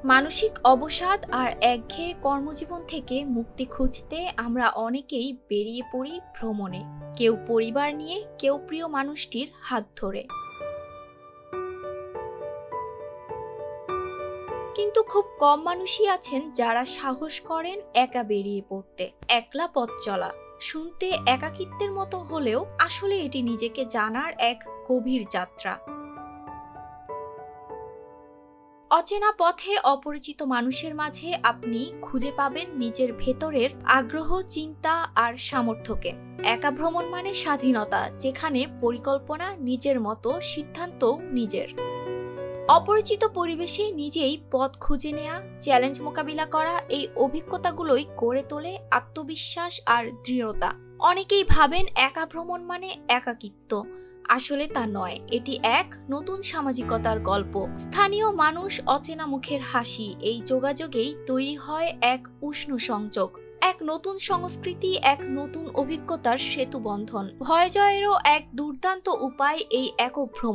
মানসিক অবসাদ আর একঘেয়ে কর্মজীবন থেকে মুক্তি খুঁজতে আমরা অনেকেই বেরিয়ে পড়ি ভ্রমণে। কেউ পরিবার নিয়ে, কেউ প্রিয় মানুষটির হাত ধরে। কিন্তু খুব কম মানুষই আছেন যারা সাহস করেন একা বেরিয়ে পড়তে। একলা পথ চলা শুনতে একাকিত্বের মতো হলেও আসলে এটি নিজেকে জানার এক গভীর যাত্রা। অচেনা পথে অপরিচিত মানুষের মাঝে আপনি খুঁজে পাবেন নিজের ভেতরের আগ্রহ, চিন্তা আর সামর্থ্যকে। একা ভ্রমণ মানে স্বাধীনতা, যেখানে পরিকল্পনা নিজের মতো, সিদ্ধান্ত নিজের। অপরিচিত পরিবেশে নিজেই পথ খুঁজে নেওয়া, চ্যালেঞ্জ মোকাবিলা করা, এই অভিজ্ঞতাগুলোই গড়ে তোলে আত্মবিশ্বাস আর দৃঢ়তা। অনেকেই ভাবেন একা ভ্রমণ মানে একাকিত্ব। আসলে তা নয়, এটি এক নতুন সামাজিকতার গল্প। স্থানীয় মানুষ, অচেনা মুখের হাসি, এই যোগাযোগেই তৈরি হয় এক উষ্ণ সংযোগ, এক নতুন সংস্কৃতি, এক নতুন অভিজ্ঞতার সেতু বন্ধন। ভয় জয়েরও এক দুর্দান্ত উপায় এই একক ভ্রমণ।